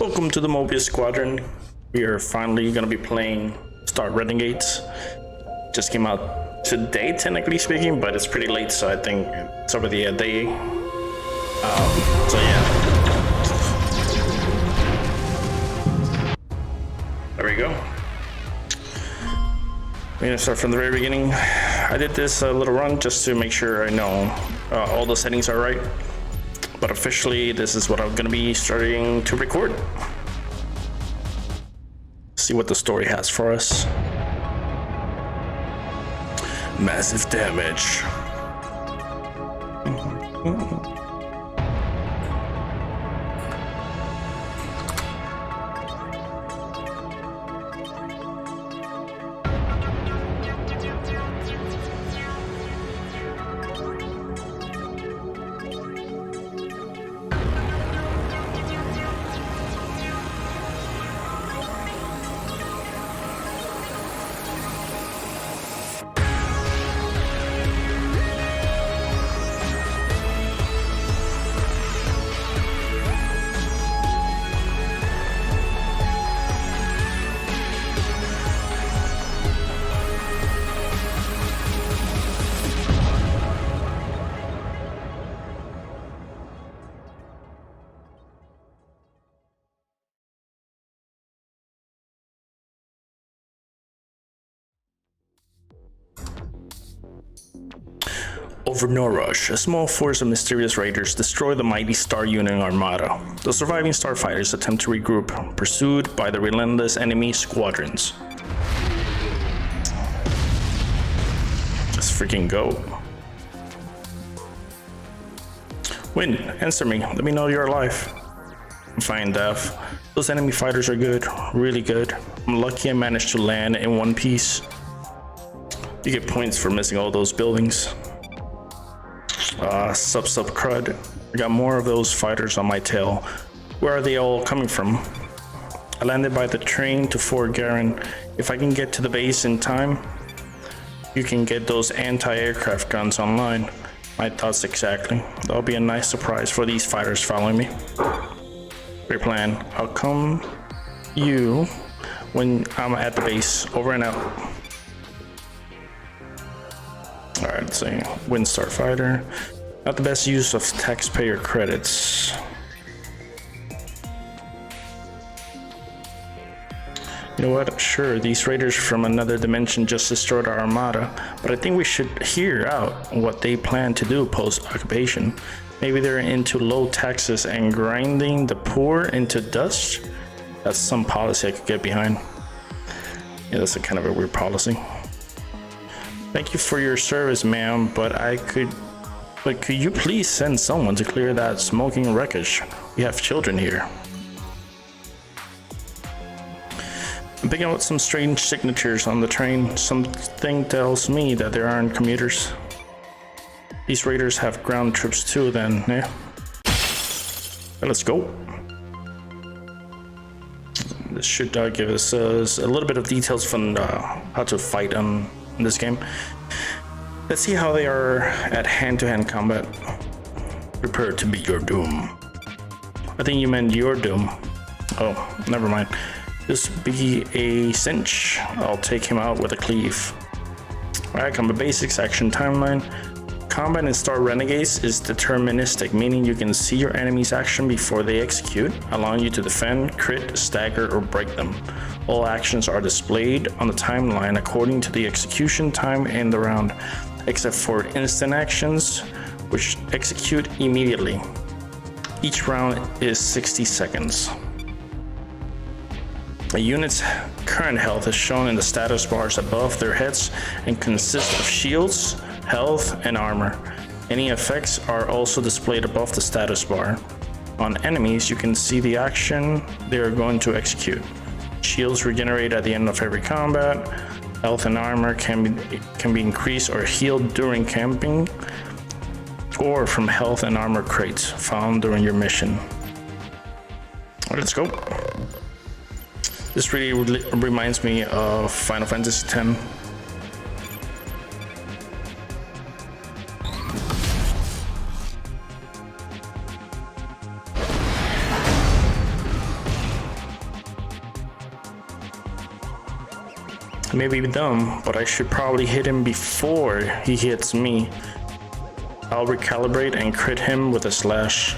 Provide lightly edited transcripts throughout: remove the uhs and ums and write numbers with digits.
Welcome to the Mobius Squadron. We are finally going to be playing Start Renegades. Just came out today, technically speaking, but it's pretty late, so I think it's over the day. So yeah. There we go. We're going to start from the very beginning. I did this little run just to make sure I know all the settings are right. But officially, this is what I'm going to be starting to record. See what the story has for us. Massive damage. Over Norrush, a small force of mysterious raiders destroy the mighty Star Union Armada. The surviving starfighters attempt to regroup, pursued by the relentless enemy squadrons. Let's freaking go. Win, answer me. Let me know you're alive. I'm fine, Dev. Those enemy fighters are good, really good. I'm lucky I managed to land in one piece. You get points for missing all those buildings. Sub crud. I got more of those fighters on my tail. Where are they all coming from? I landed by the train to Fort Garin. If I can get to the base in time, you can get those anti-aircraft guns online. My thoughts exactly. That'll be a nice surprise for these fighters following me. Great plan. I'll come you when I'm at the base. Over and out. Alright, let's see. Win Starfighter. Not the best use of taxpayer credits. You know what? Sure, these raiders from another dimension just destroyed our armada, but I think we should hear out what they plan to do post-occupation. Maybe they're into low taxes and grinding the poor into dust? That's some policy I could get behind. Yeah, that's a kind of a weird policy. Thank you for your service, ma'am, but could you please send someone to clear that smoking wreckage? We have children here. I'm picking up some strange signatures on the train. Something tells me that there aren't commuters. These raiders have ground troops too then, yeah? Let's go. This should give us a little bit of details from how to fight in this game. Let's see how they are at hand-to-hand combat. Prepare to meet your doom. I think you meant your doom. Oh, never mind. This be a cinch. I'll take him out with a cleave. Alright, combat basics, action timeline. Combat in Star Renegades is deterministic, meaning you can see your enemy's action before they execute, allowing you to defend, crit, stagger, or break them. All actions are displayed on the timeline according to the execution time in the round, except for instant actions, which execute immediately. Each round is 60 seconds. A unit's current health is shown in the status bars above their heads and consists of shields, health, and armor. Any effects are also displayed above the status bar. On enemies, you can see the action they are going to execute. Shields regenerate at the end of every combat. Health and armor can be increased or healed during camping, or from health and armor crates found during your mission. All right, let's go. This really reminds me of Final Fantasy X. It may be dumb, but I should probably hit him before he hits me. I'll recalibrate and crit him with a slash.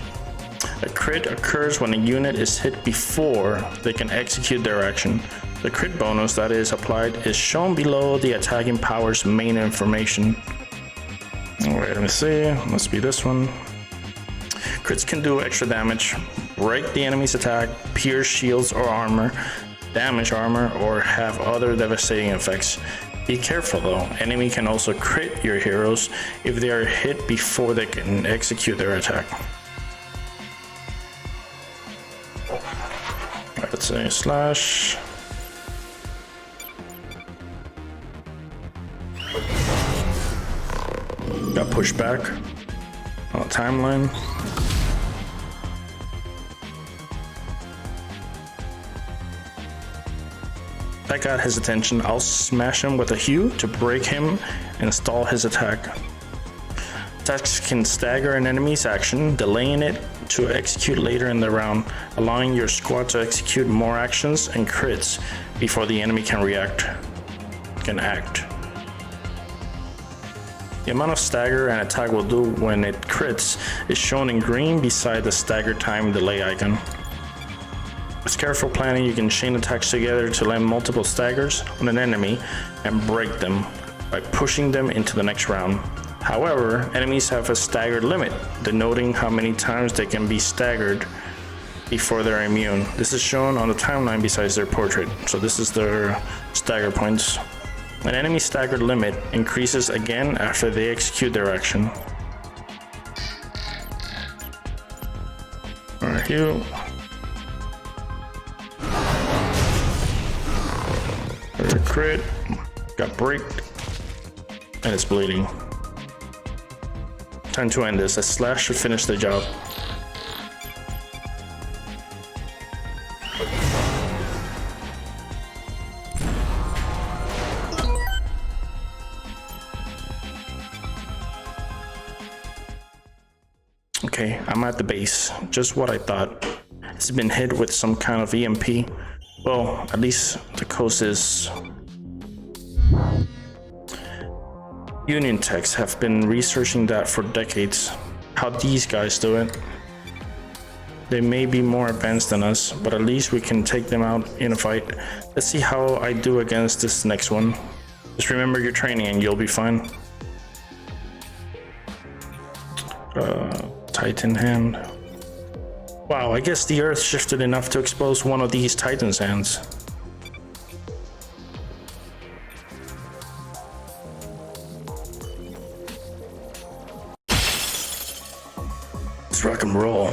A crit occurs when a unit is hit before they can execute their action. The crit bonus that is applied is shown below the attacking power's main information. Alright, let me see. Must be this one. Crits can do extra damage, break the enemy's attack, pierce shields or armor, damage armor, or have other devastating effects. Be careful though, enemy can also crit your heroes if they are hit before they can execute their attack. Alright, let's say slash. Got pushed back on the timeline. That got his attention. I'll smash him with a hue to break him and stall his attack. Attacks can stagger an enemy's action, delaying it to execute later in the round, allowing your squad to execute more actions and crits before the enemy can act. The amount of stagger an attack will do when it crits is shown in green beside the stagger time delay icon. With careful planning, you can chain attacks together to land multiple staggers on an enemy and break them by pushing them into the next round. However, enemies have a staggered limit, denoting how many times they can be staggered before they're immune. This is shown on the timeline besides their portrait, so this is their stagger points. An enemy staggered limit increases again after they execute their action. Alright, here. There's a crit, got breaked, and it's bleeding. Time to end this. A slash should finish the job. Okay, I'm at the base. Just what I thought. It's been hit with some kind of EMP. Well, at least the coast is. Union techs have been researching that for decades. How these guys do it. They may be more advanced than us, but at least we can take them out in a fight. Let's see how I do against this next one. Just remember your training and you'll be fine. Titan hand. Wow, I guess the earth shifted enough to expose one of these Titan's hands. Let's rock and roll.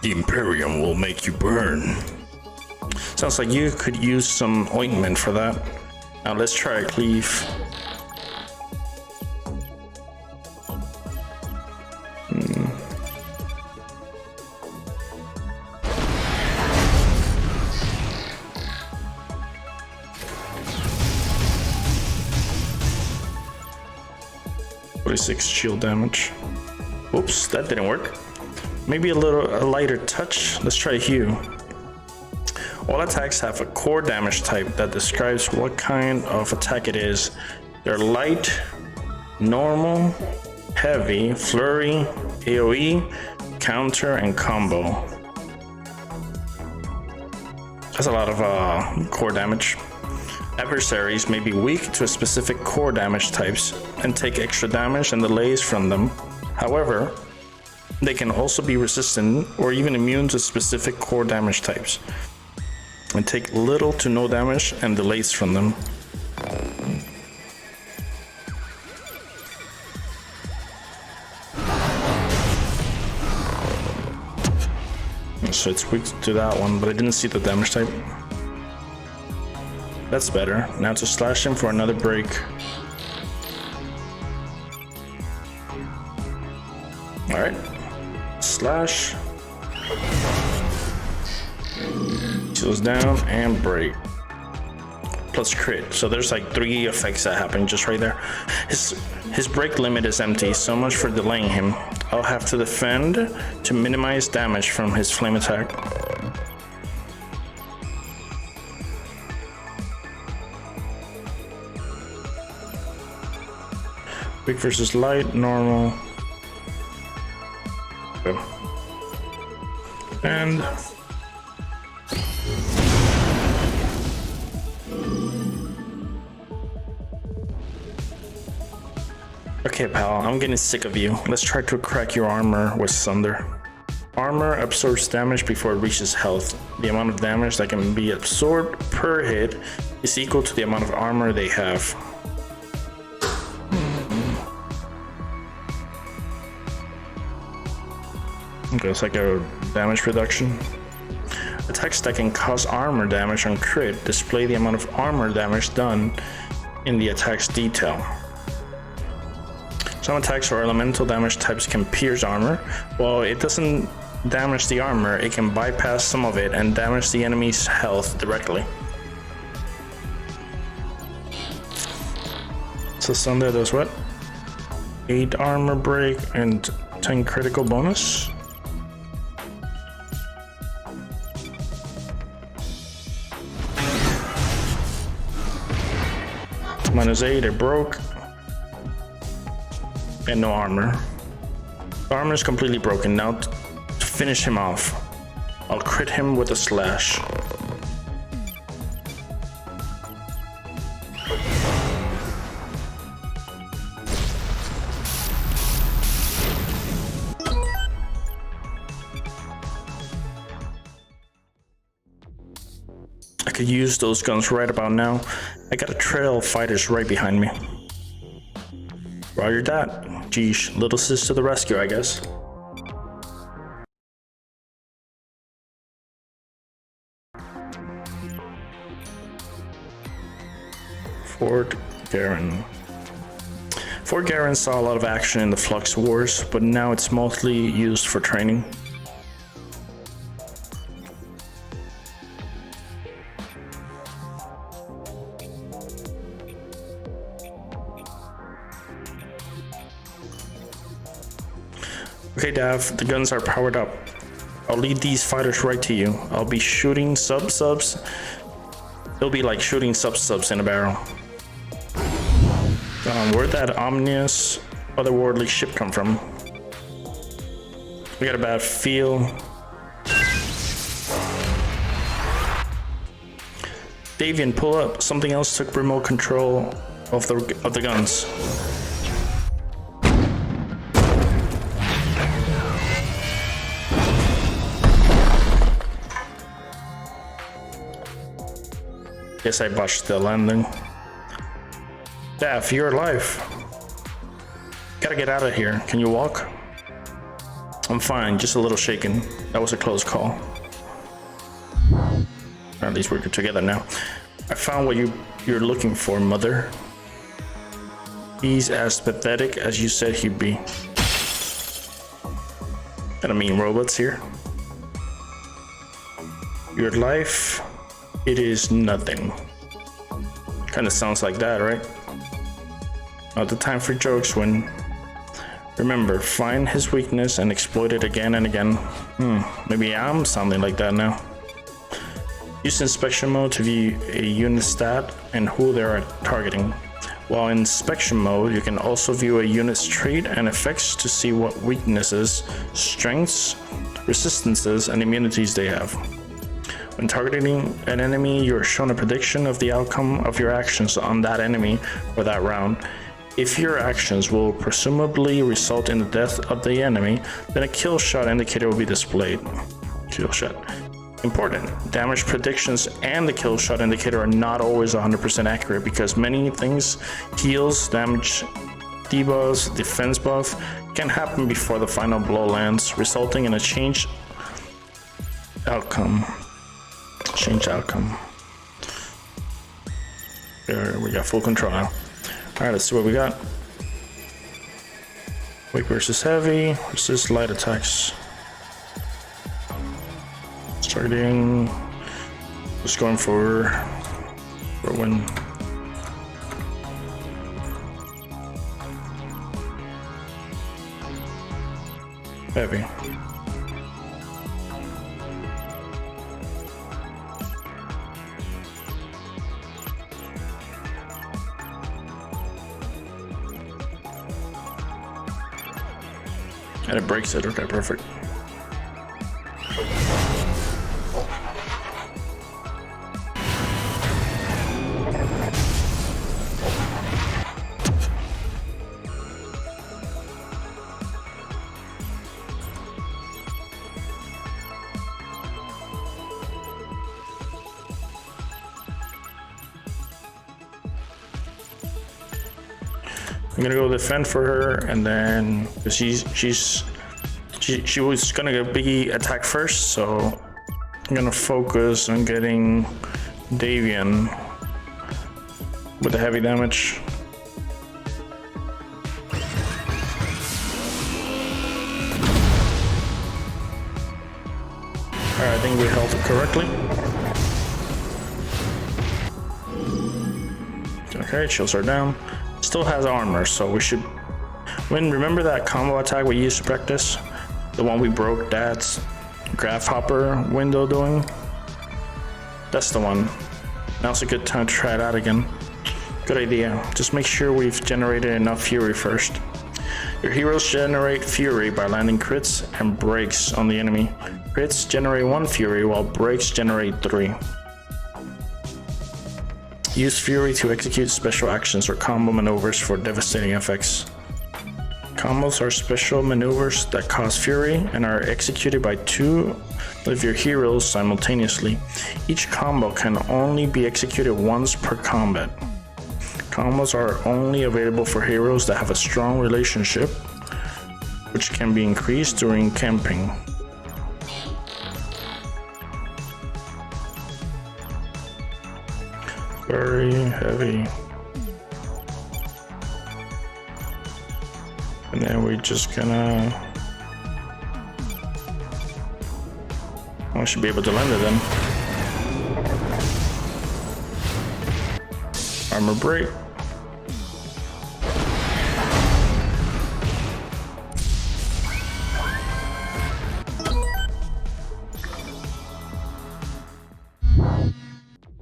The Imperium will make you burn. Sounds like you could use some ointment for that. Now let's try a cleave. Shield damage. Oops, that didn't work. Maybe a lighter touch. Let's try Hue. All attacks have a core damage type that describes what kind of attack it is. They're light, normal, heavy, flurry, AoE, counter, and combo. That's a lot of core damage. Adversaries may be weak to a specific core damage types and take extra damage and delays from them. However, they can also be resistant or even immune to specific core damage types and take little to no damage and delays from them. So it's weak to that one, but I didn't see the damage type. That's better. Now to slash him for another break. Alright. Slash. Heals down and break. Plus crit. So there's like 3 effects that happen just right there. His break limit is empty, so much for delaying him. I'll have to defend to minimize damage from his flame attack. Weak versus light, normal. Go. And okay, pal, I'm getting sick of you. Let's try to crack your armor with Sunder. Armor absorbs damage before it reaches health. The amount of damage that can be absorbed per hit is equal to the amount of armor they have. Okay, it's like a damage reduction. Attacks that can cause armor damage on crit display the amount of armor damage done in the attack's detail. Some attacks or elemental damage types can pierce armor. While it doesn't damage the armor, it can bypass some of it and damage the enemy's health directly. So Sunder does what? 8 armor break and 10 critical bonus. -8, it broke. And no armor. The armor is completely broken. Now to finish him off, I'll crit him with a slash. I could use those guns right about now. I got a trail of fighters right behind me. Roger that. Geesh, little sis to the rescue, I guess. Fort Garen. Fort Garen saw a lot of action in the Flux Wars, but now it's mostly used for training. Okay, Dav, the guns are powered up. I'll lead these fighters right to you. I'll be shooting subs. It'll be like shooting subs in a barrel. Where'd that ominous, otherworldly ship come from? We got a bad feel. Davian, pull up. Something else took remote control of the guns. Guess I botched the landing. Daff, you're alive. Gotta get out of here. Can you walk? I'm fine, just a little shaken. That was a close call. Or at least we're together now. I found what you're looking for, Mother. He's as pathetic as you said he'd be. I don't mean robots here. Your life, it is nothing. Kinda sounds like that, right? Not the time for jokes when... Remember, find his weakness and exploit it again and again. Maybe I'm sounding like that now. Use inspection mode to view a unit stat and who they are targeting. While in inspection mode, you can also view a unit's trait and effects to see what weaknesses, strengths, resistances, and immunities they have. When targeting an enemy, you are shown a prediction of the outcome of your actions on that enemy for that round. If your actions will presumably result in the death of the enemy, then a kill shot indicator will be displayed. Kill shot. Important. Damage predictions and the kill shot indicator are not always 100% accurate because many things, heals, damage, debuffs, defense buff, can happen before the final blow lands, resulting in a change outcome. There, we got full control now. Alright, let's see what we got. Weak versus heavy, versus light attacks. Starting, just going for a win. Heavy. And it breaks it. Okay, perfect. I'm gonna go defend for her, and then because she was gonna be attacked first, so I'm gonna focus on getting Davian with the heavy damage. Alright, I think we held it correctly. Okay, shields are down. Still has armor, so we should win. Remember that combo attack we used to practice? The one we broke Dad's grasshopper window doing? That's the one. Now's a good time to try it out again. Good idea. Just make sure we've generated enough fury first. Your heroes generate fury by landing crits and breaks on the enemy. Crits generate 1 fury, while breaks generate 3. Use fury to execute special actions or combo maneuvers for devastating effects. Combos are special maneuvers that cause fury and are executed by 2 of your heroes simultaneously. Each combo can only be executed once per combat. Combos are only available for heroes that have a strong relationship, which can be increased during camping. Very heavy. And then we're just gonna... I should be able to land it then. Armor break.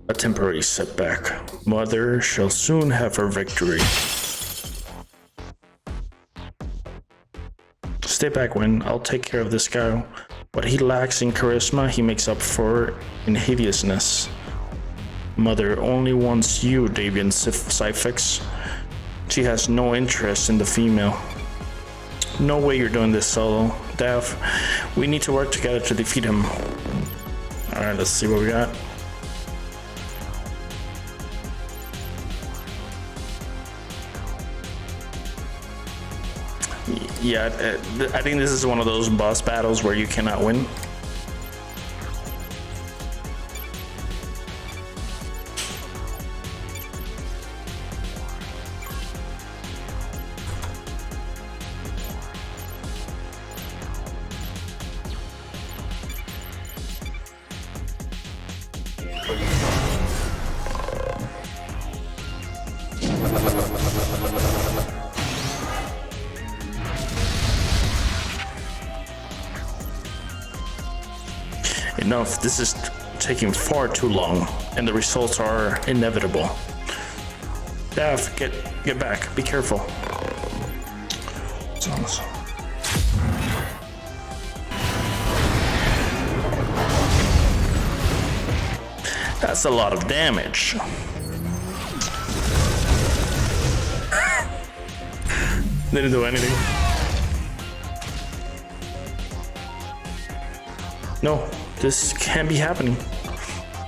A temporary setback. Mother shall soon have her victory. Stay back, Win. I'll take care of this guy. What he lacks in charisma, he makes up for in hideousness. Mother only wants you, Davian Syphex. She has no interest in the female. No way you're doing this solo. Dav, we need to work together to defeat him. Alright, let's see what we got. Yeah, I think this is one of those boss battles where you cannot win. Enough, this is taking far too long, and the results are inevitable. Dav, get back, be careful. That's a lot of damage. Didn't do anything. No. This can't be happening.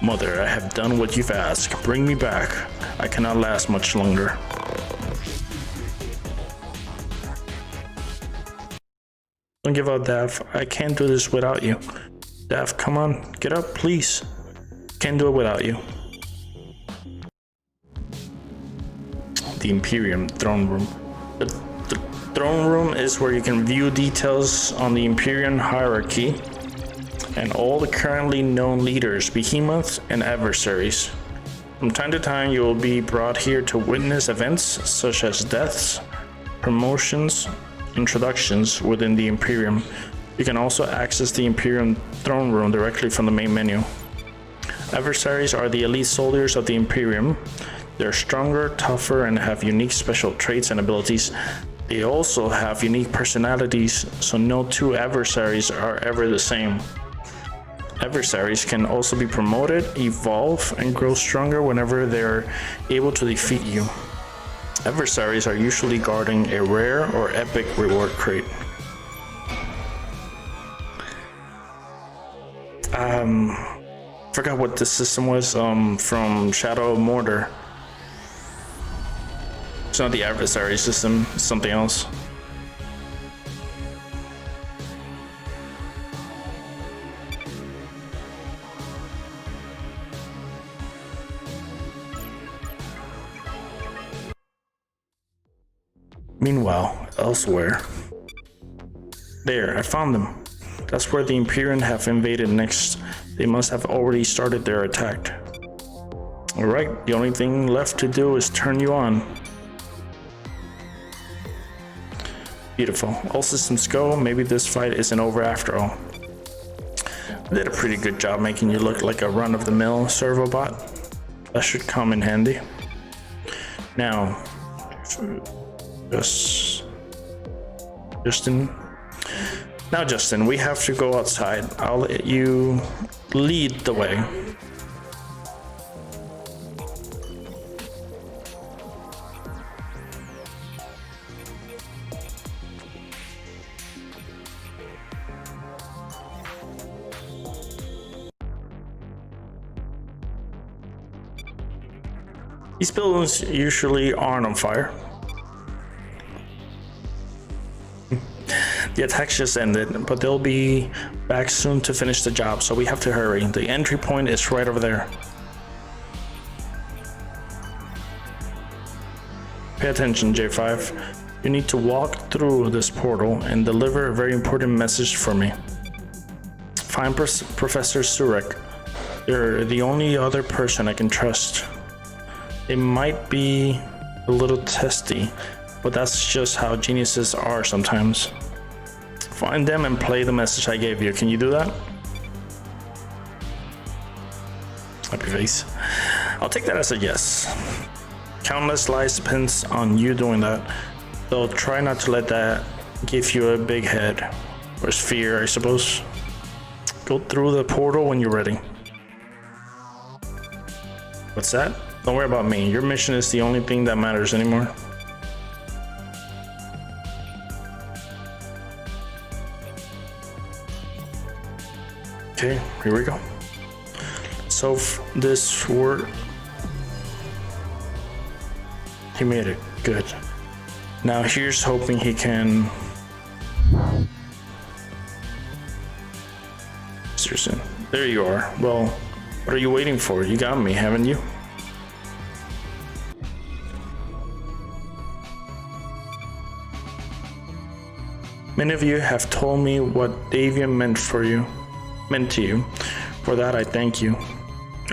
Mother, I have done what you've asked. Bring me back. I cannot last much longer. Don't give up, Dav. I can't do this without you. Dav, come on. Get up, please. Can't do it without you. The Imperium Throne Room. The Throne Room is where you can view details on the Imperium hierarchy and all the currently known leaders, behemoths, and adversaries. From time to time, you will be brought here to witness events such as deaths, promotions, introductions within the Imperium. You can also access the Imperium Throne Room directly from the main menu. Adversaries are the elite soldiers of the Imperium. They're stronger, tougher, and have unique special traits and abilities. They also have unique personalities, so no two adversaries are ever the same. Adversaries can also be promoted, evolve, and grow stronger whenever they're able to defeat you. Adversaries are usually guarding a rare or epic reward crate. Forgot what this system was, from Shadow of Mordor. It's not the adversary system, it's something else. Meanwhile, elsewhere. There, I found them. That's where the IMPERIUM have invaded next. They must have already started their attack. Alright, the only thing left to do is turn you on. Beautiful. All systems go. Maybe this fight isn't over after all. They did a pretty good job making you look like a run-of-the-mill servo bot. That should come in handy. Now, Justin. Now, Justin, we have to go outside. I'll let you lead the way. These buildings usually aren't on fire. The attack just ended, but they'll be back soon to finish the job, so we have to hurry. The entry point is right over there. Pay attention, J5. You need to walk through this portal and deliver a very important message for me. Find Professor Surek. They're the only other person I can trust. They might be a little testy, but that's just how geniuses are sometimes. Find them and play the message I gave you. Can you do that? Happy face. I'll take that as a yes. Countless lives depends on you doing that, though try not to let that give you a big head. Or fear, I suppose. Go through the portal when you're ready. What's that? Don't worry about me. Your mission is the only thing that matters anymore. Okay, here we go. So this word, he made it. Good. Now here's hoping he can. Seriously, there you are. Well, what are you waiting for? You got me, haven't you? Many of you have told me what Davian meant to you. For that, I thank you.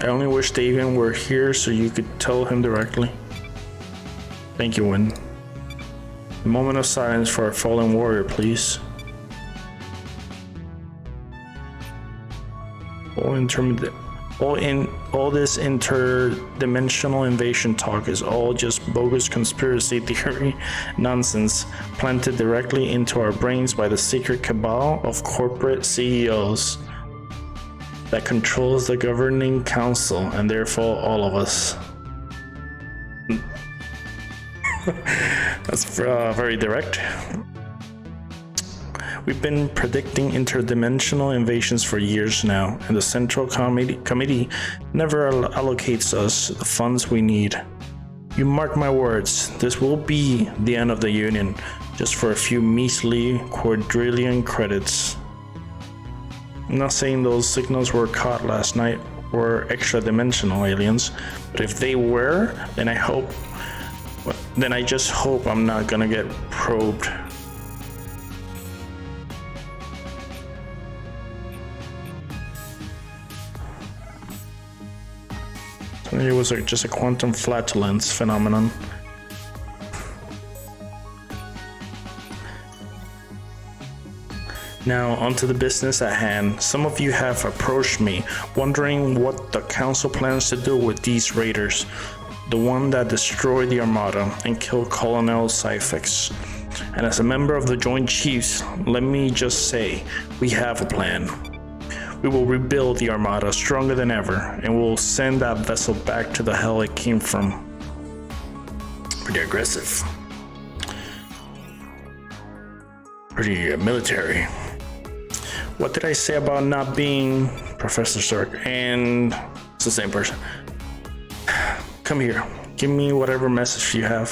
I only wish Davian were here so you could tell him directly. Thank you, Win. A moment of silence for our fallen warrior, please. All this interdimensional invasion talk is all just bogus conspiracy theory nonsense planted directly into our brains by the secret cabal of corporate CEOs that controls the governing council and therefore all of us. That's very direct. We've been predicting interdimensional invasions for years now, and the Central Committee never allocates us the funds we need. You mark my words, this will be the end of the Union, just for a few measly quadrillion credits. I'm not saying those signals were caught last night were extra-dimensional aliens, but if they were, then I just hope I'm not gonna get probed. It was just a quantum flatulence phenomenon. Now, onto the business at hand. Some of you have approached me, wondering what the council plans to do with these raiders. The one that destroyed the Armada and killed Colonel Cyphex. And as a member of the Joint Chiefs, let me just say, we have a plan. We will rebuild the Armada stronger than ever, and we'll send that vessel back to the hell it came from. Pretty aggressive. Pretty military. What did I say about not being Professor Cirque? And it's the same person. Come here. Give me whatever message you have.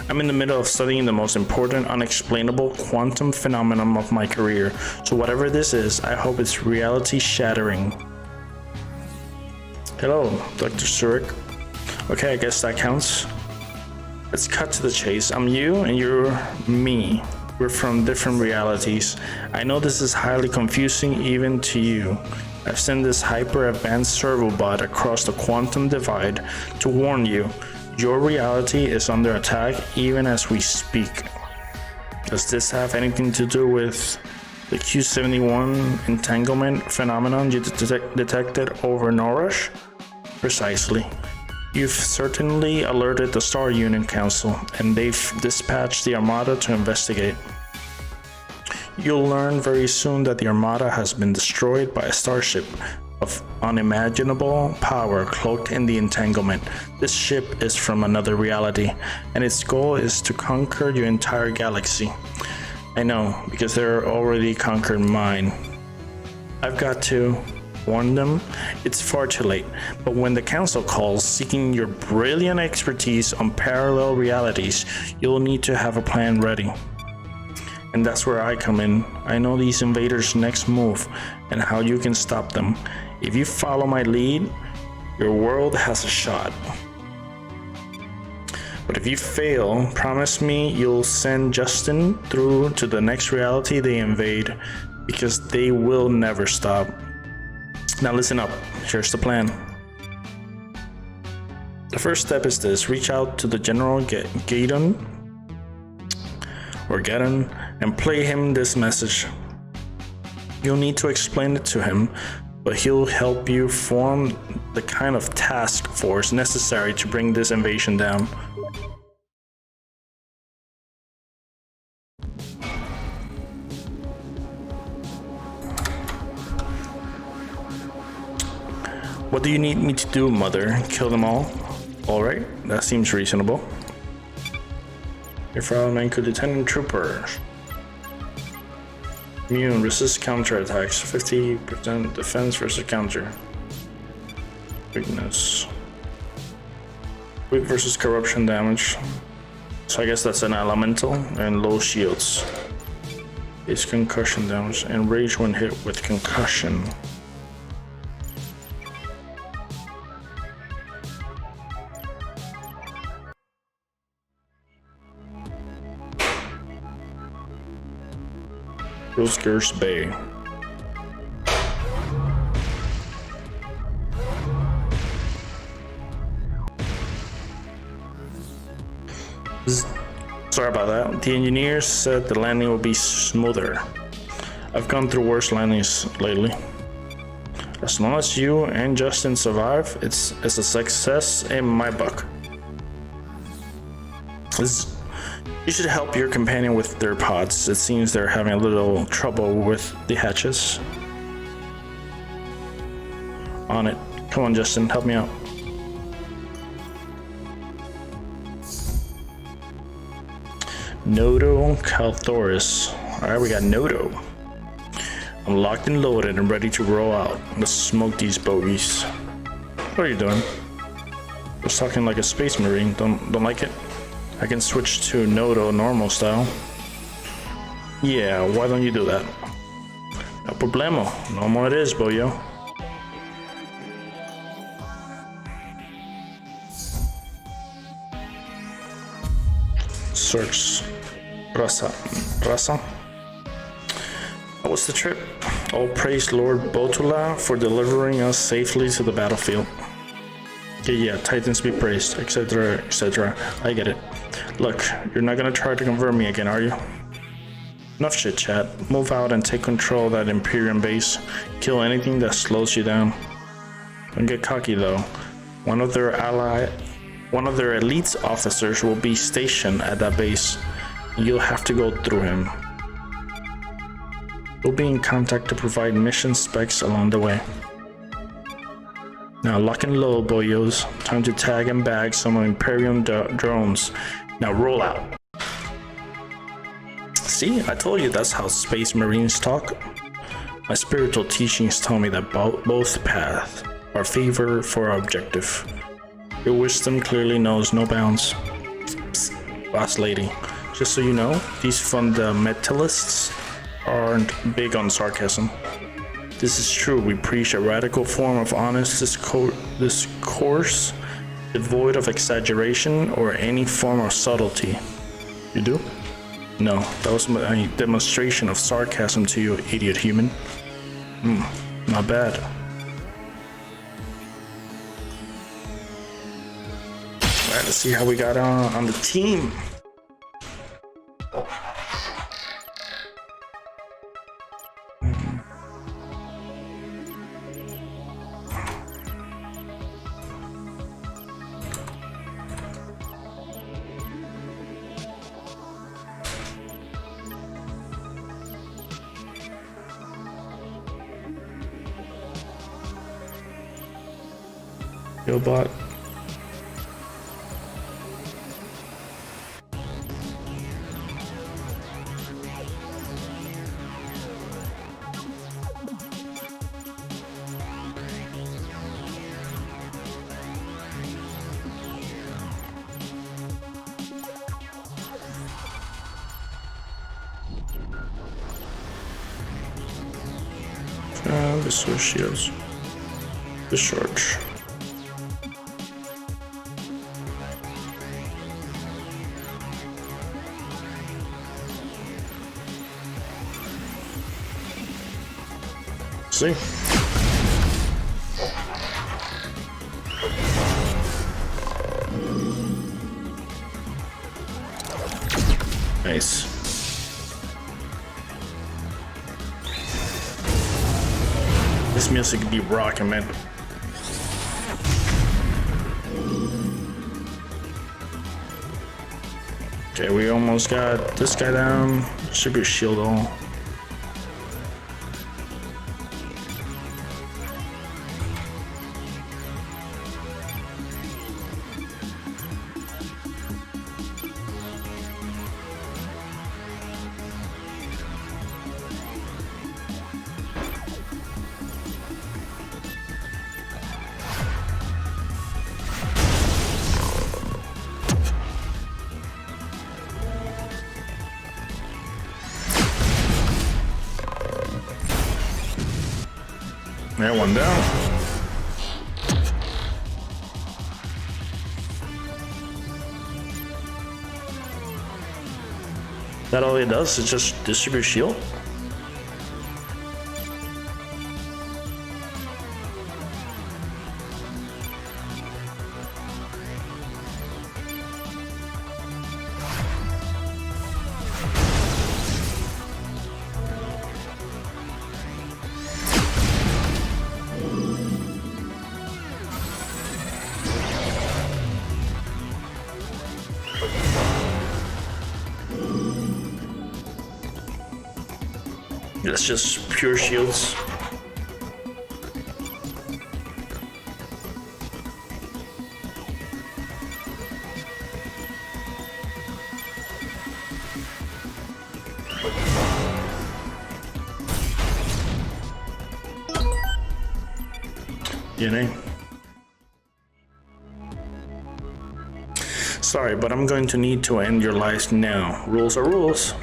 I'm in the middle of studying the most important, unexplainable quantum phenomenon of my career. So whatever this is, I hope it's reality-shattering. Hello, Dr. Zurich. Okay, I guess that counts. Let's cut to the chase. I'm you and you're me. We're from different realities. I know this is highly confusing even to you. I've sent this hyper-advanced servobot across the quantum divide to warn you. Your reality is under attack even as we speak. Does this have anything to do with the Q71 entanglement phenomenon you detected over Norash? Precisely. You've certainly alerted the Star Union Council, and they've dispatched the Armada to investigate. You'll learn very soon that the Armada has been destroyed by a starship of unimaginable power cloaked in the entanglement. This ship is from another reality, and its goal is to conquer your entire galaxy. I know, because they're already conquered mine. I've got to warn them, it's far too late, but when the council calls seeking your brilliant expertise on parallel realities, you'll need to have a plan ready. And that's where I come in. I know these invaders' next move and how you can stop them. If you follow my lead, your world has a shot. But if you fail, promise me you'll send Justin through to the next reality they invade, because they will never stop. Now listen up, here's the plan. The first step is this: reach out to the General Gaydon and play him this message. You'll need to explain it to him, but he'll help you form the kind of task force necessary to bring this invasion down. What do you need me to do, Mother? Kill them all? Alright, that seems reasonable. Your fellow man could Lieutenant Trooper. Immune, resist counterattacks, 50% defense versus counter. Weakness. Weak versus corruption damage. So I guess that's an elemental, and low shields. It's concussion damage, and rage when hit with concussion. Rosegur's Bay. Sorry about that. The engineers said the landing will be smoother. I've gone through worse landings lately. As long as you and Justin survive, it's a success in my book. You should help your companion with their pods. It seems they're having a little trouble with the hatches. On it. Come on, Justin, help me out. Nodo Calthoris. Alright, we got Nodo. I'm locked and loaded and ready to roll out. Let's smoke these bogeys. What are you doing? Just talking like a space marine. Don't like it? I can switch to Nodo normal style. Yeah, why don't you do that? No problemo. No more it is, boyo. Search. Rasa. How was the trip? All praise Lord Botula for delivering us safely to the battlefield. Yeah, Titans be praised, etc., etc. I get it. Look, you're not gonna try to convert me again, are you? Enough chit chat. Move out and take control of that Imperium base. Kill anything that slows you down. Don't get cocky though. One of their One of their elite officers will be stationed at that base. You'll have to go through him. We'll be in contact to provide mission specs along the way. Now lock and load, boyos. Time to tag and bag some Imperium drones. Now roll out. See, I told you that's how Space Marines talk. My spiritual teachings tell me that both paths are favored for our objective. Your wisdom clearly knows no bounds. Psst, boss lady, just so you know, these fundamentalists aren't big on sarcasm. This is true. We preach a radical form of honest discourse, devoid of exaggeration or any form of subtlety. You do? No, that was a demonstration of sarcasm to you, idiot human. Not bad. Alright, let's see how we got on the team. Yo, bot. Associates. Discharge. See? Nice. This music be rocking, man. Okay, we almost got this guy down. Should be a shield all. Yeah, one down. That all it does is just distribute shield? It's just pure shields. DNA. Sorry, but I'm going to need to end your lives now. Rules are rules.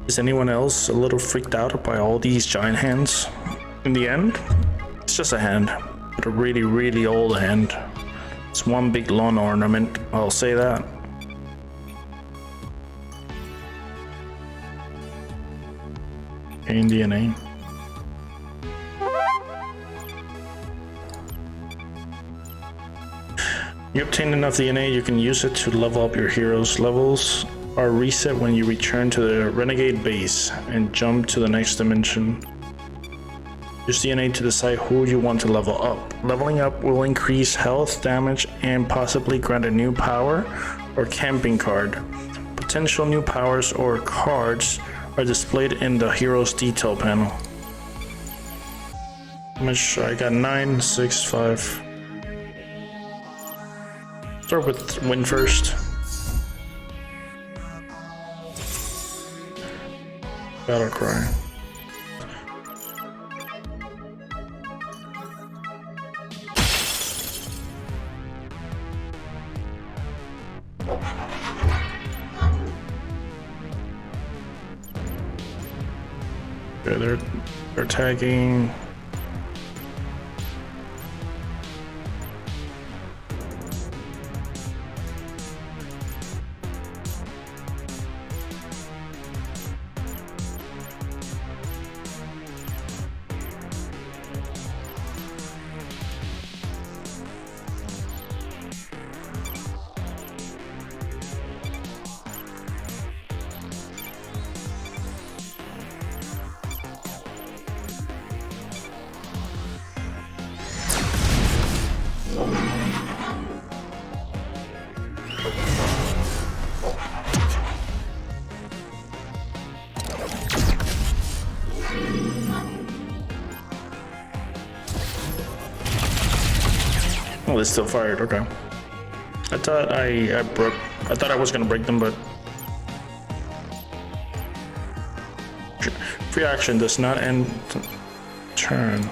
Is anyone else a little freaked out by all these giant hands? In the end, it's just a hand, but a really, really old hand. It's one big lawn ornament, I'll say that. In DNA. You obtain enough DNA, you can use it to level up your hero's levels. Are reset when you return to the Renegade base and jump to the next dimension. Use DNA to decide who you want to level up. Leveling up will increase health, damage, and possibly grant a new power or camping card. Potential new powers or cards are displayed in the hero's detail panel. How much? I got 9, 6, 5. Start with win first. Battle cry. Okay, they're tagging. Oh, they still fired. Okay. I thought I thought I was gonna break them, but free action does not end turn.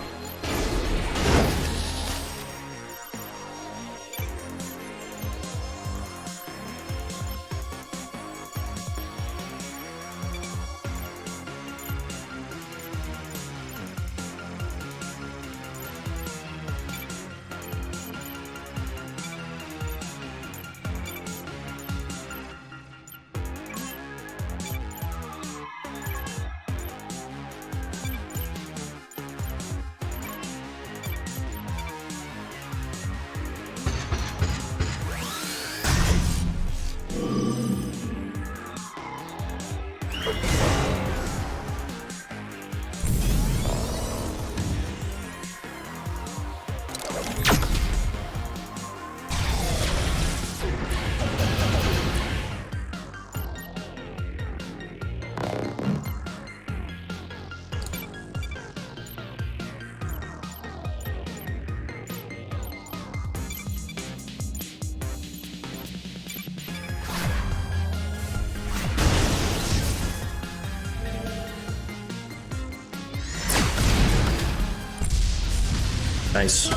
Nice.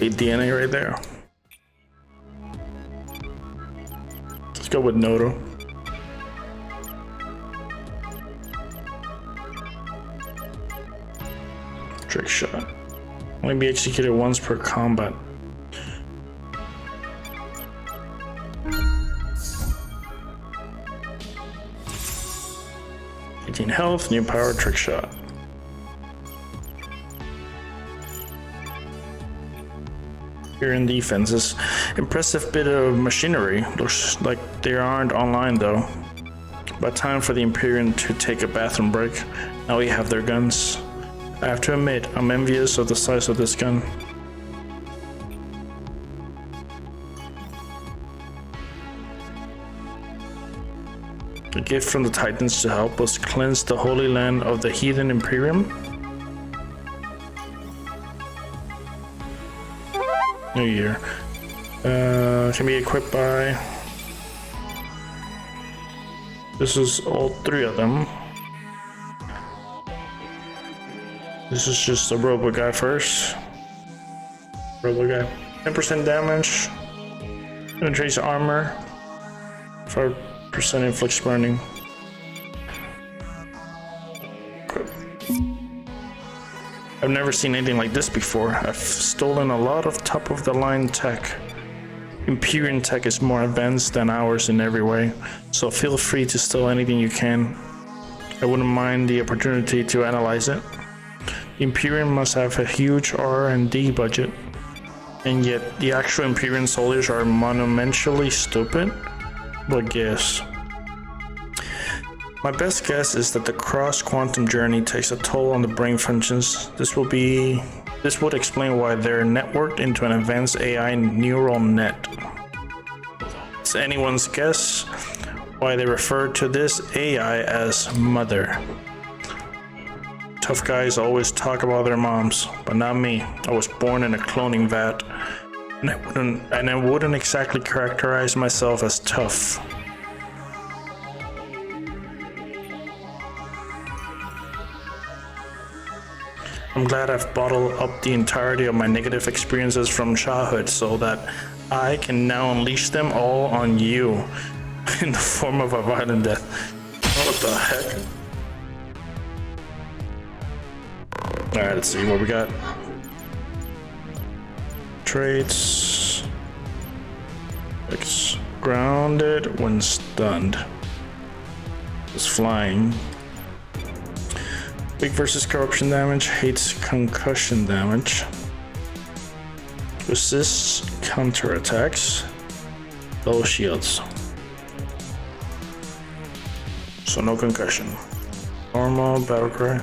8 DNA right there. Let's go with Noto. Trick shot. Only be executed once per combat. Health, new power, trick shot. Here in defenses, impressive bit of machinery. Looks like they aren't online though. But time for the Imperium to take a bathroom break. Now we have their guns. I have to admit, I'm envious of the size of this gun. A gift from the Titans to help us cleanse the Holy Land of the heathen Imperium. New Year. Can be equipped by... This is all 3 of them. This is just a robo guy first. Robo guy. 10% damage. Penetrates armor. 5% inflicts burning. I've never seen anything like this before. I've stolen a lot of top-of-the-line tech. Imperium tech is more advanced than ours in every way, so feel free to steal anything you can. I wouldn't mind the opportunity to analyze it. Imperium must have a huge R&D budget, and yet the actual Imperium soldiers are monumentally stupid. But guess. My best guess is that the cross-quantum journey takes a toll on the brain functions. This would explain why they're networked into an advanced AI neural net. It's anyone's guess why they refer to this AI as Mother. Tough guys always talk about their moms, but not me. I was born in a cloning vat, and I wouldn't exactly characterize myself as tough. I'm glad I've bottled up the entirety of my negative experiences from childhood so that I can now unleash them all on you in the form of a violent death. What the heck? Alright, let's see what we got. Traits. It's grounded when stunned. It's flying. Weak versus corruption damage, hates concussion damage. Resists counterattacks. Low shields. So no concussion. Normal, battle cry.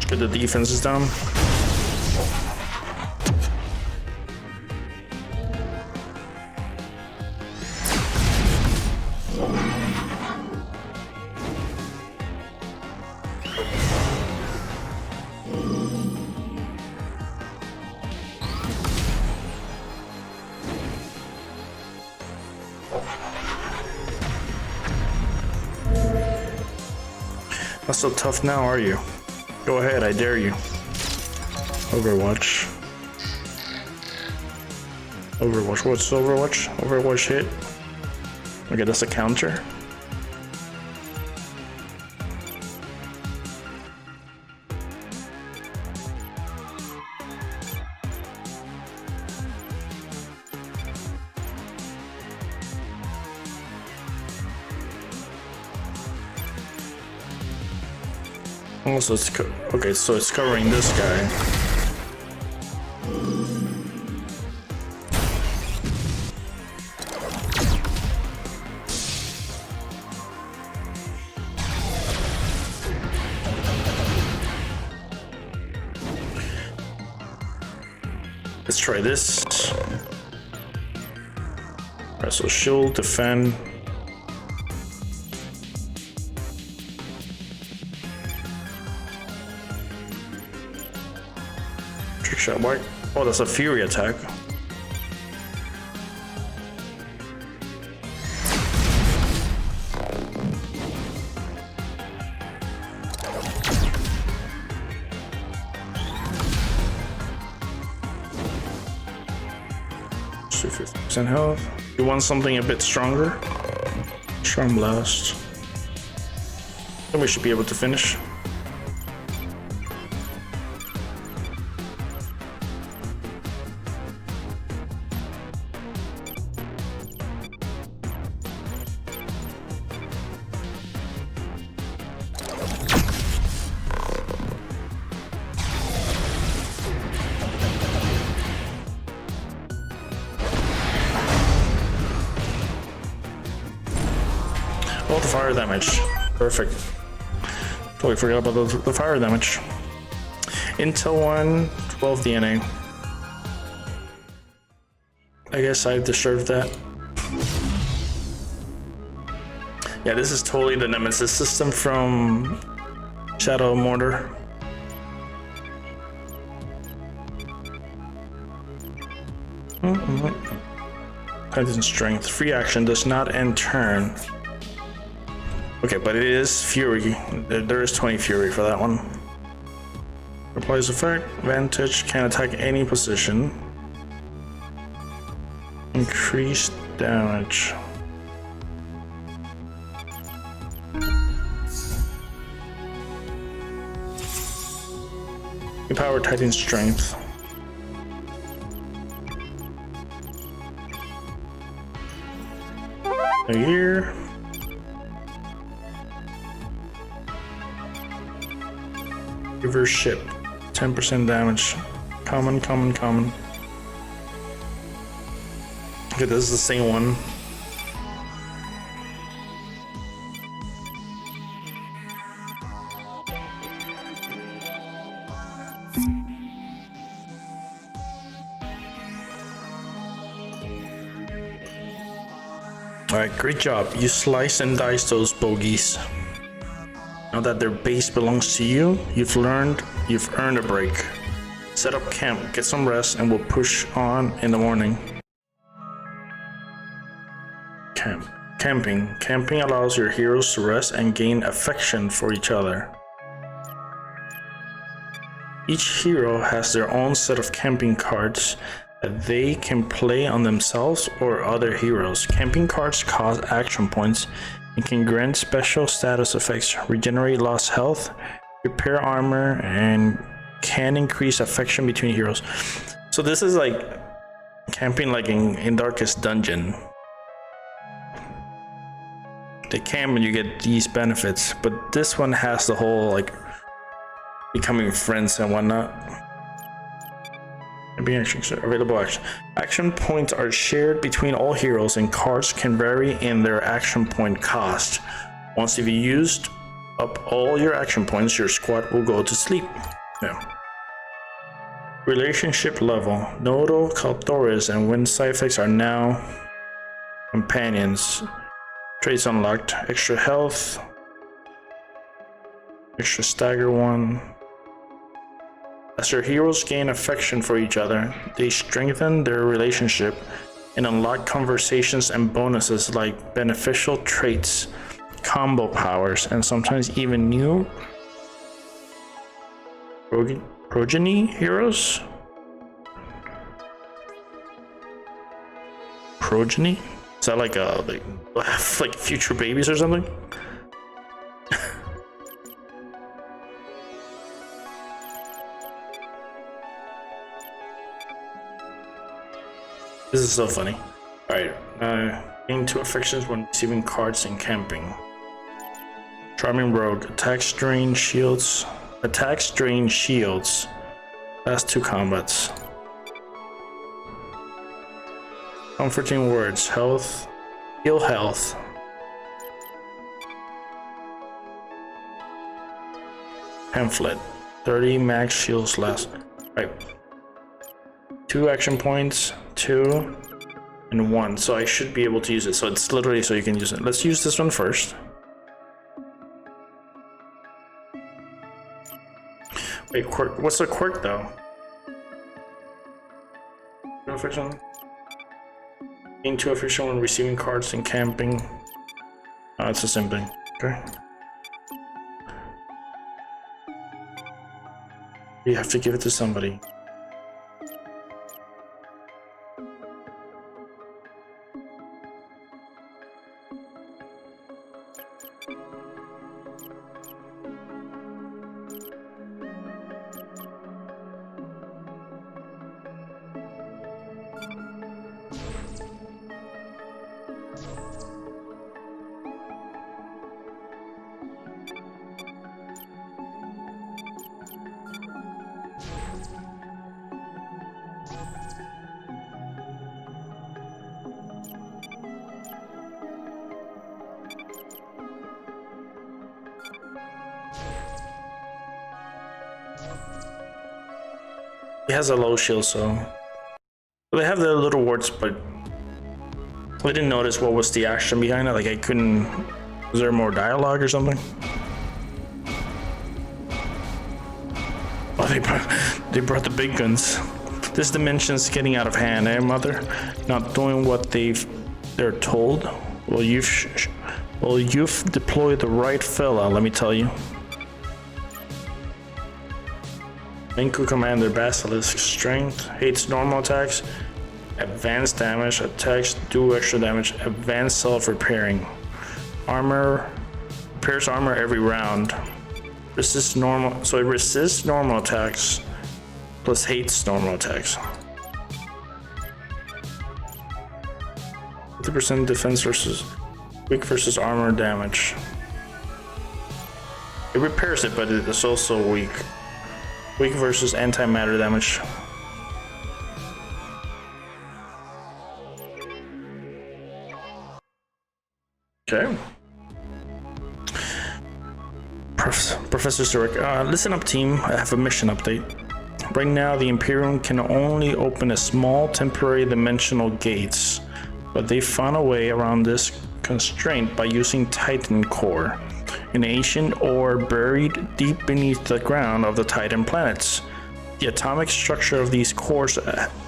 Get the defenses down. Not so tough now, are you? Go ahead, I dare you. Overwatch. Overwatch, what's Overwatch? Overwatch hit. Okay, that's a counter. Also, it's okay, so it's covering this guy. Let's try this. Alright, so shield, defend. Shot white. Oh, that's a fury attack. So 50% health. You want something a bit stronger? Charm blast. Then we should be able to finish. Oh, the fire damage. Perfect. Totally forgot about the fire damage. Intel 1, 12 DNA. I guess I deserved that. Yeah, this is totally the Nemesis system from Shadow Mortar. Titan Strength. Free action does not end turn. Okay, but it is Fury. There is 20 Fury for that one. Applies effect. Vantage. Can attack any position. Increased damage. Empower Titan Strength. A year. Reverse ship. 10% damage. Common. Okay, this is the same one. Alright, great job. You slice and dice those bogeys. Now that their base belongs to you, you've earned a break. Set up camp, get some rest, and we'll push on in the morning. Camping. Camping allows your heroes to rest and gain affection for each other. Each hero has their own set of camping cards that they can play on themselves or other heroes. Camping cards cost action points and can grant special status effects, regenerate lost health, repair armor, and can increase affection between heroes. So this is like camping like in Darkest Dungeon. They camp and you get these benefits, but this one has the whole like becoming friends and whatnot. Available action. Action points are shared between all heroes and cards can vary in their action point cost. Once you've used up all your action points, your squad will go to sleep. Yeah. Relationship level. Nodo, Kalthoris, and Wind Cyphex are now companions. Traits unlocked. Extra health. Extra stagger 1. As your heroes gain affection for each other, they strengthen their relationship and unlock conversations and bonuses like beneficial traits, combo powers, and sometimes even new progeny heroes? Progeny? Is that like like future babies or something? This is so funny. Alright, gain 2 affections when receiving cards and camping. Charming Rogue. Attacks, drain shields. That's 2 combats. Comforting words. Health. Heal health. Pamphlet. 30 max shields less. Right. 2 action points, 2 and 1. So I should be able to use it. So it's literally so you can use it. Let's use this one first. Wait, quirk. What's the quirk though? No affection. Gain 2 affection when receiving cards and camping. Oh, it's the same thing. Okay. You have to give it to somebody. He has a low shield, so they have the little words, but we didn't notice what was the action behind it. Like I couldn't. Was there more dialogue or something? Oh, they brought the big guns. This dimension's getting out of hand, eh, Mother? Not doing what they're told. Well, you've deployed the right fella, let me tell you. Minku Commander Basilisk. Strength, hates normal attacks, advanced damage, attacks do extra damage, advanced self-repairing. Armor, repairs armor every round. Resists normal, so it resists normal attacks, plus hates normal attacks. 50% defense versus weak versus armor damage. It repairs it, but it's also weak. Weak versus antimatter damage. Okay. Professor Zurich, listen up team, I have a mission update. Right now the Imperium can only open a small temporary dimensional gates, but they found a way around this constraint by using Titan core, an ancient ore buried deep beneath the ground of the Titan planets. The atomic structure of these cores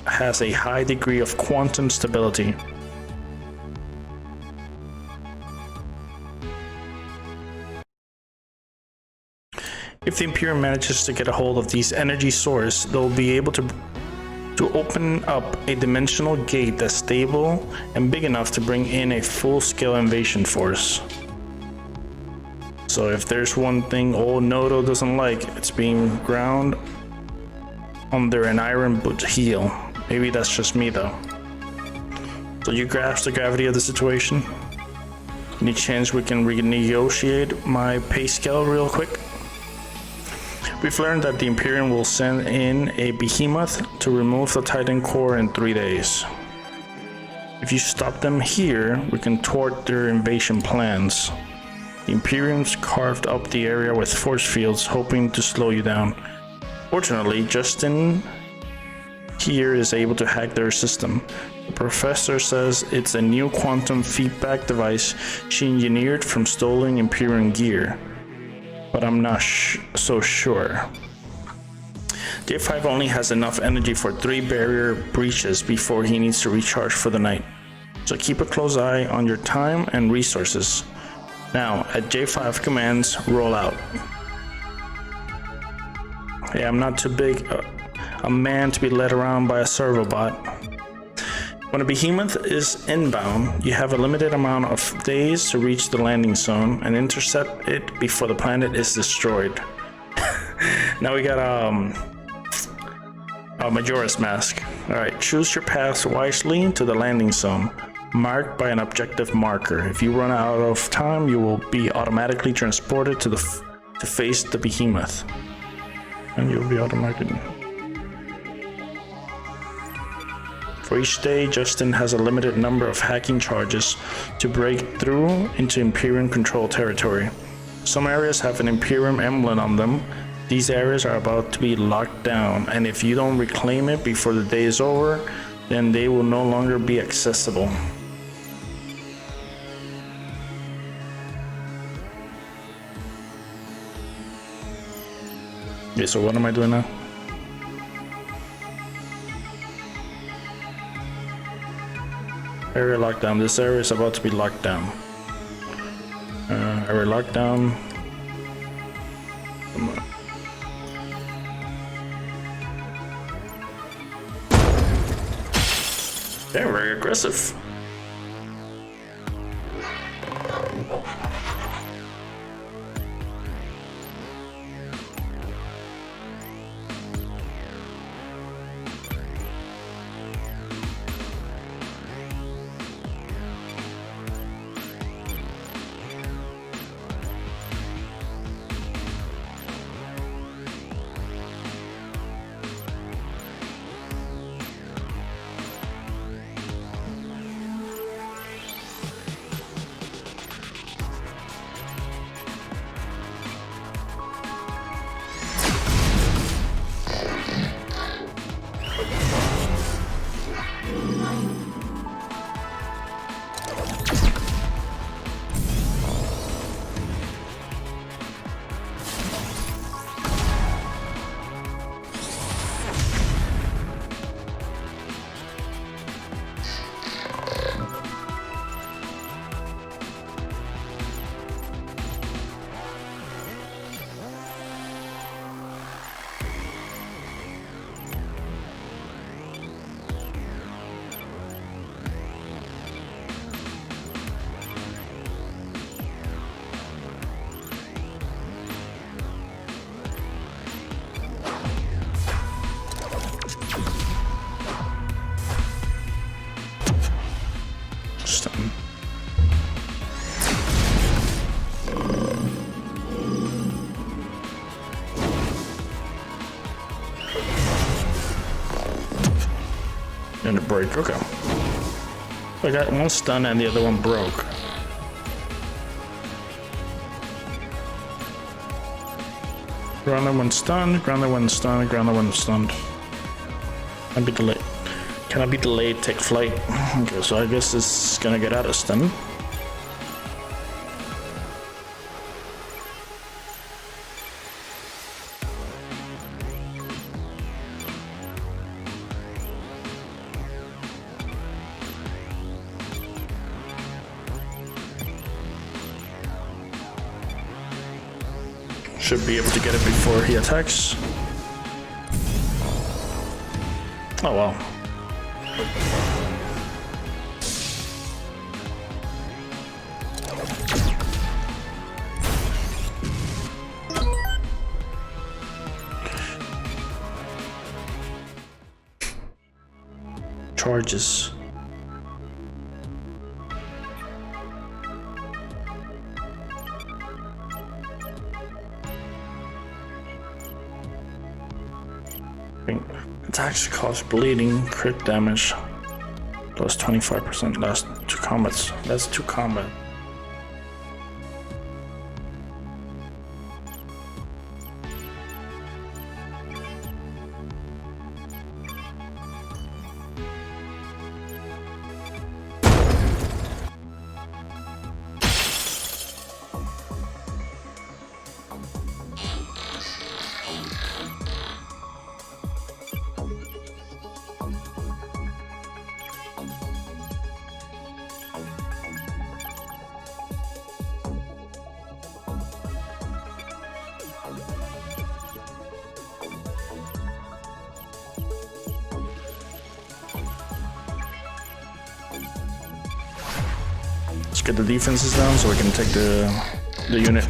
has a high degree of quantum stability. If the Imperium manages to get a hold of these energy sources, they'll be able to open up a dimensional gate that's stable and big enough to bring in a full-scale invasion force. So if there's one thing old Noto doesn't like, it's being ground under an iron boot heel. Maybe that's just me though. So you grasp the gravity of the situation? Any chance we can renegotiate my pay scale real quick? We've learned that the Imperium will send in a behemoth to remove the Titan core in 3 days. If you stop them here, we can thwart their invasion plans. The Imperium's carved up the area with force fields, hoping to slow you down. Fortunately, Justin here is able to hack their system. The professor says it's a new quantum feedback device she engineered from stolen Imperium gear, but I'm not so sure. J5 only has enough energy for 3 barrier breaches before he needs to recharge for the night, so keep a close eye on your time and resources. Now, at J5 commands, roll out. Hey, I'm not too big a man to be led around by a servo bot. When a behemoth is inbound, you have a limited amount of days to reach the landing zone and intercept it before the planet is destroyed. Now we got a Majora's Mask. Alright, choose your path wisely to the landing zone, marked by an objective marker. If you run out of time, you will be automatically transported to face the behemoth. And you'll be automatically... For each day, Justin has a limited number of hacking charges to break through into Imperium control territory. Some areas have an Imperium emblem on them. These areas are about to be locked down, and if you don't reclaim it before the day is over, then they will no longer be accessible. Okay, so what am I doing now? Area lockdown. This area is about to be locked down. Area lockdown. Come on. They're very aggressive. And it break. Okay. I got one stun and the other one broke. Grounded when stunned, grounded when stunned, grounded when stunned. Can be delayed. Cannot be delayed, take flight. Okay, so I guess this is gonna get out of stun. Should be able to get it before he attacks. Oh wow. Charges. Attacks cause bleeding, crit damage, plus 25% last 2 combats. That's 2 combat. Let's get the defenses down so we can take the unit,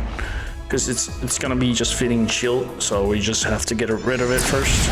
because it's gonna be just fitting shield, so we just have to get rid of it first.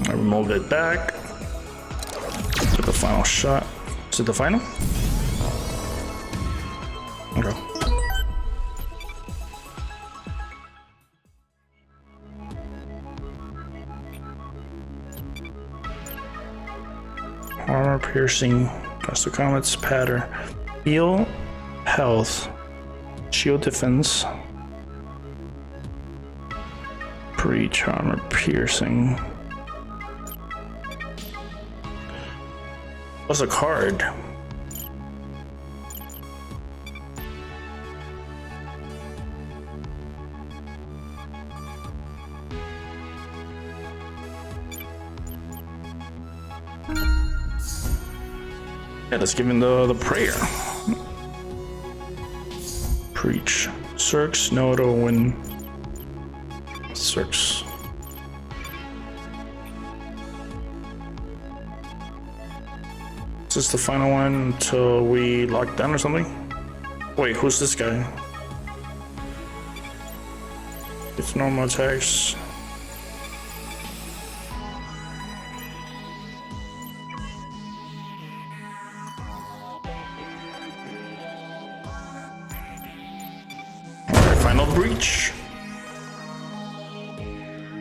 I removed it back. To the final shot. Is it the final? Okay. Armor piercing, custom comets, pattern, heal, health, shield defense, breach, armor piercing. What's a card? Yeah, let's give him the prayer. Preach. Circs, no auto win. Circs. Is this the final one until we lock down or something? Wait, who's this guy? It's normal attacks. Alright, final breach.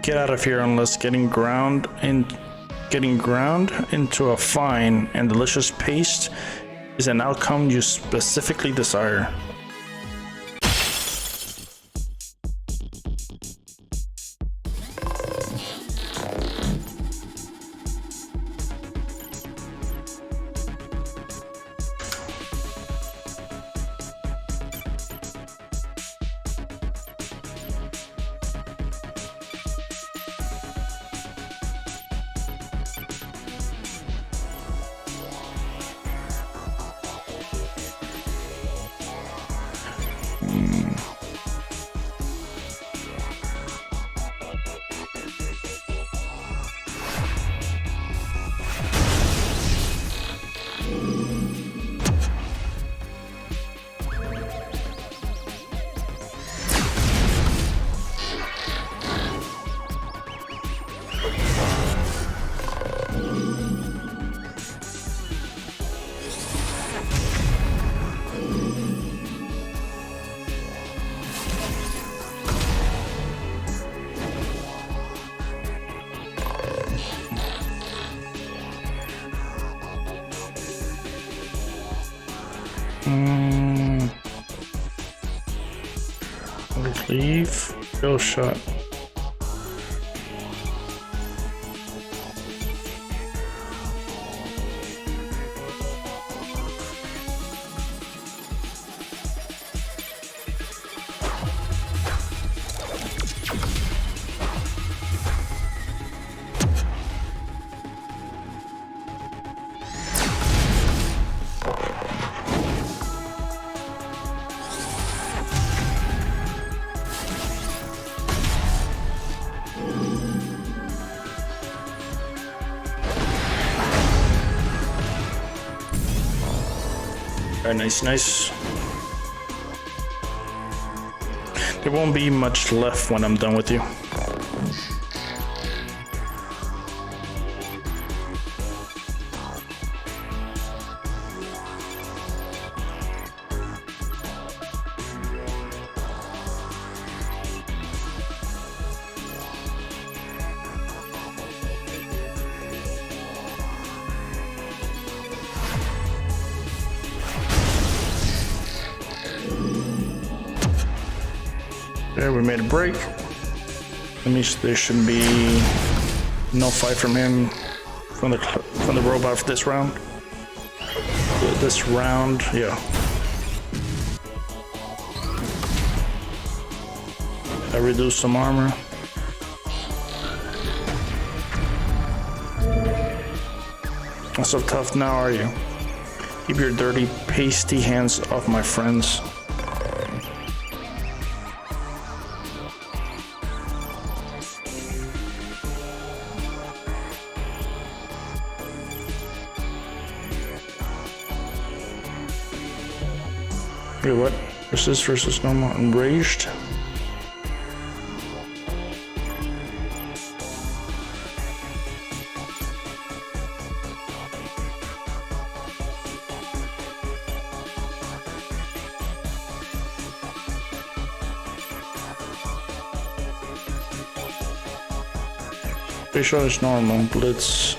get out of here unless getting ground into a fine and delicious paste is an outcome you specifically desire. Leave. Kill shot. Nice. There won't be much left when I'm done with you. There, we made a break. That means there shouldn't be no fight from him, from the robot for this round. Yeah. I reduced some armor. Not so tough now, are you? Keep your dirty, pasty hands off my friends. Wait, what? Resist versus normal. Enraged? Pretty sure it's normal. Blitz.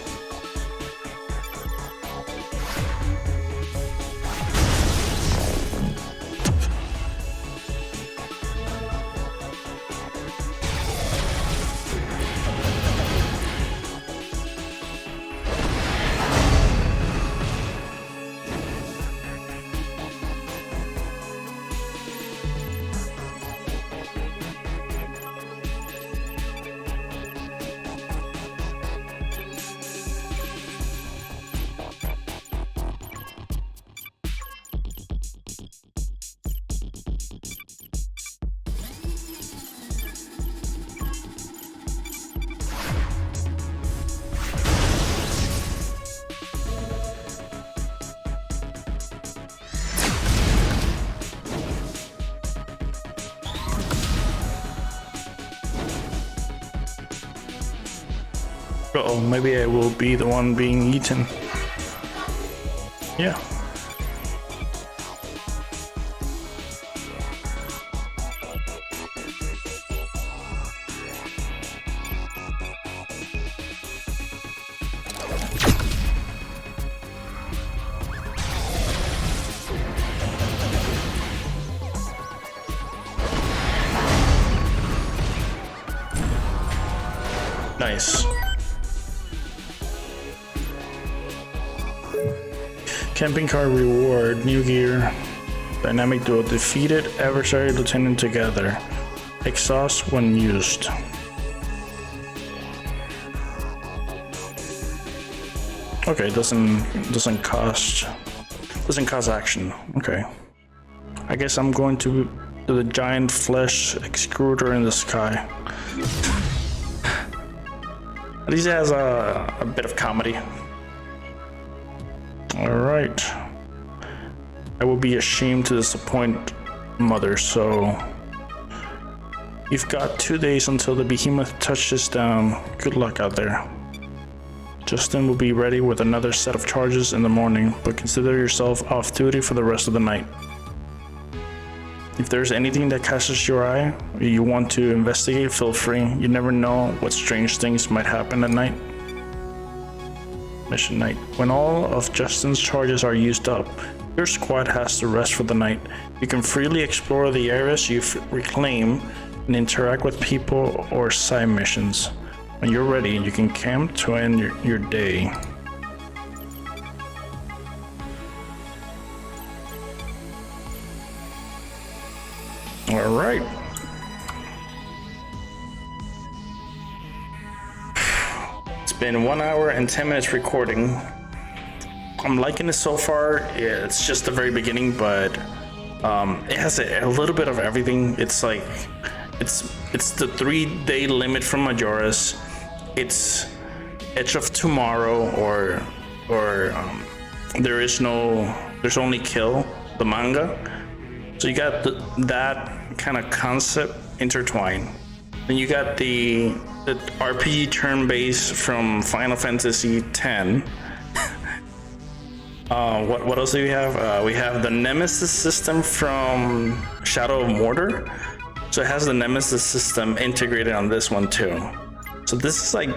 Uh-oh, maybe I will be the one being eaten. Yeah. Nice. Camping car reward, new gear, dynamic duo, defeated adversary lieutenant together, exhaust when used. Okay, doesn't cost action. Okay, I guess I'm going to the giant flesh extruder in the sky. At least it has a bit of comedy. Alright. I will be ashamed to disappoint Mother, so you've got 2 days until the behemoth touches down. Good luck out there. Justin will be ready with another set of charges in the morning, but consider yourself off duty for the rest of the night. If there's anything that catches your eye or you want to investigate, feel free. You never know what strange things might happen at night. Mission night. When all of Justin's charges are used up, your squad has to rest for the night. You can freely explore the areas you've reclaimed and interact with people or side missions. When you're ready, you can camp to end your day. All right. It's been 1 hour and 10 minutes recording. I'm liking it so far. Yeah, it's just the very beginning, but it has a little bit of everything. It's like it's the 3-day limit from Majora's. It's Edge of Tomorrow, or there's only Kill, the manga. So you got that kind of concept intertwined. Then you got the RPG turn-based from Final Fantasy X. What else do we have? We have the Nemesis system from Shadow of Mordor. So it has the Nemesis system integrated on this one too. So this is like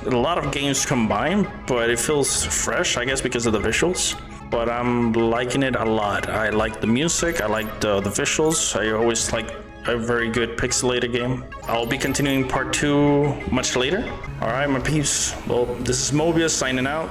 a lot of games combined, but it feels fresh, I guess, because of the visuals. But I'm liking it a lot. I like the music, I like the visuals. I always like a very good pixelated game. I'll be continuing part 2 much later. All right, my peeps. Well, this is Mobius signing out.